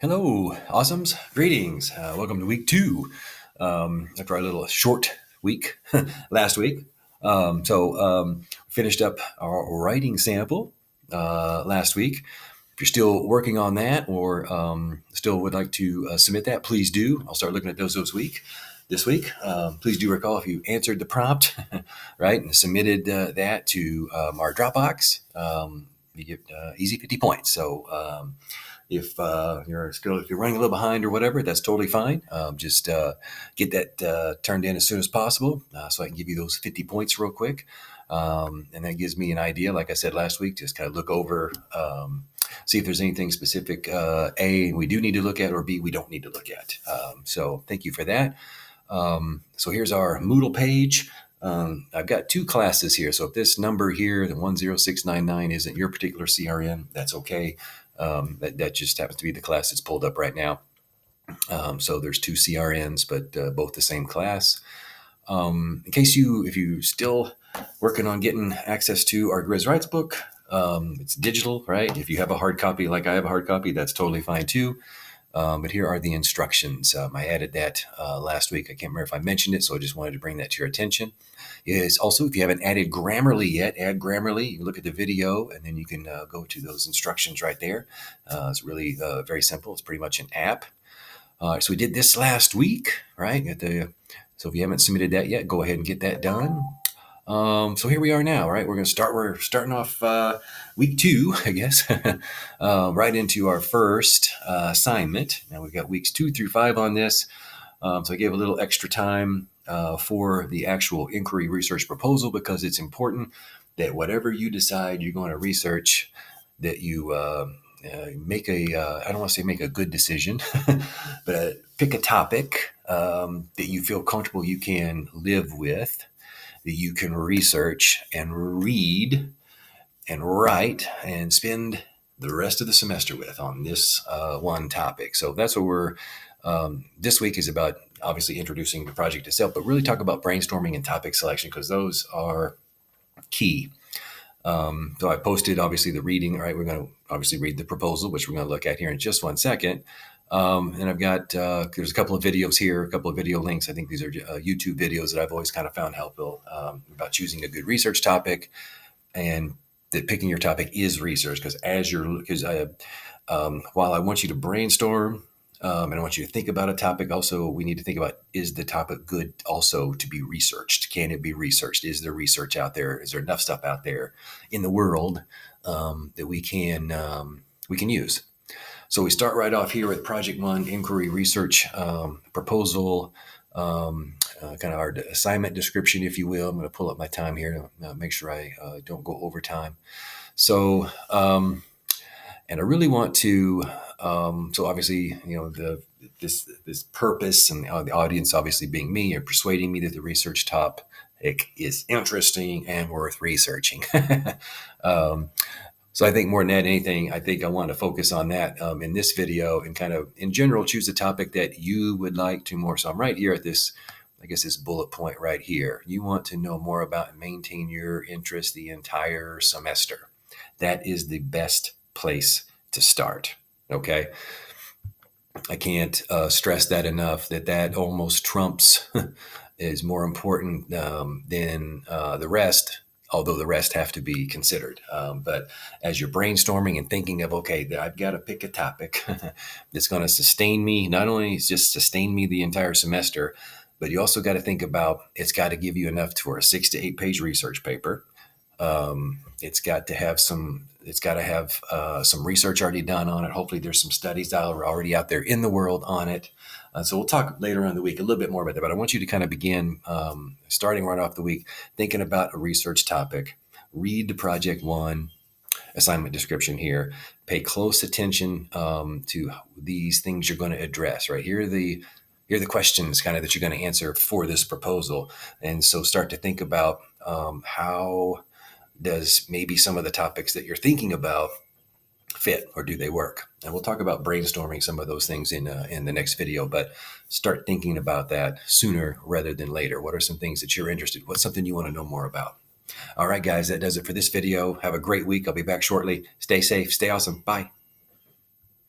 Hello, awesomes. Greetings. Welcome to week two. After our little short week last week. Finished up our writing sample last week. If you're still working on that or still would like to submit that, please do. I'll start looking at those this week. Please do recall if you answered the prompt, right, and submitted that to our Dropbox, you get easy 50 points. So if you're running a little behind or whatever, that's totally fine. Just get that turned in as soon as possible, so I can give you those 50 points real quick. And that gives me an idea, like I said last week, just kind of look over, see if there's anything specific, A, we do need to look at, or B, we don't need to look at. So thank you for that. So here's our Moodle page. I've got two classes here. So if this number here, the 10699, isn't your particular CRN, that's okay. That just happens to be the class that's pulled up right now. So there's two CRNs, but both the same class. In case if you still working on getting access to our Grizz Writes book, it's digital, right? If you have a hard copy, like I have a hard copy, that's totally fine too. But here are the instructions. I added that last week. I can't remember if I mentioned it, so I just wanted to bring that to your attention. Is also, if you haven't added Grammarly yet, add Grammarly. You look at the video, and then you can go to those instructions right there. It's really very simple. It's pretty much an app. So we did this last week, right? So if you haven't submitted that yet, go ahead and get that done. So here we are now, right? We're starting off week two, I guess, right into our first assignment. Now we've got weeks 2 through 5 on this. So I gave a little extra time for the actual inquiry research proposal, because it's important that whatever you decide you're going to research, that you make I don't want to say make a good decision, but pick a topic that you feel comfortable you can live with, that you can research and read and write and spend the rest of the semester with on this one topic. So that's what we're, this week is about, obviously introducing the project itself, but really talk about brainstorming and topic selection, because those are key. So I posted, obviously, the reading, right? We're going to obviously read the proposal, which we're going to look at here in just 1 second. And I've got, there's a couple of videos here, a couple of video links. I think these are YouTube videos that I've always kind of found helpful about choosing a good research topic, and that picking your topic is research. While I want you to brainstorm, and I want you to think about a topic, also we need to think about, is the topic good also to be researched? Can it be researched? Is there research out there? Is there enough stuff out there in the world that we can use? So we start right off here with Project 1, Inquiry Research Proposal, kind of our assignment description, if you will. I'm going to pull up my time here to make sure I don't go over time. So, and I really want to, so obviously, this purpose, and the audience obviously being me, and persuading me that the research topic is interesting and worth researching. So I think more than that, anything, I think I want to focus on that in this video, and kind of in general choose a topic that you would like to more. So I'm right here at this, I guess, this bullet point right here. You want to know more about and maintain your interest the entire semester. That is the best place to start. Okay. I can't stress that enough, that almost trumps is more important than the rest, although the rest have to be considered. But as you're brainstorming and thinking of, okay, I've got to pick a topic that's going to sustain me, not only just sustain me the entire semester, but you also got to think about, it's got to give you enough for a 6 to 8 page research paper. It's got to have some research already done on it. Hopefully there's some studies that are already out there in the world on it. So we'll talk later on in the week a little bit more about that, but I want you to kind of begin starting right off the week, thinking about a research topic. Read the Project 1 assignment description here. Pay close attention to these things you're going to address, right? Here are the questions kind of that you're going to answer for this proposal. And so start to think about how does maybe some of the topics that you're thinking about fit, or do they work? And we'll talk about brainstorming some of those things in the next video, but start thinking about that sooner rather than later. What are some things that you're interested in? What's something you want to know more about? All right, guys, that does it for this video. Have a great week. I'll be back shortly. Stay safe. Stay awesome. Bye.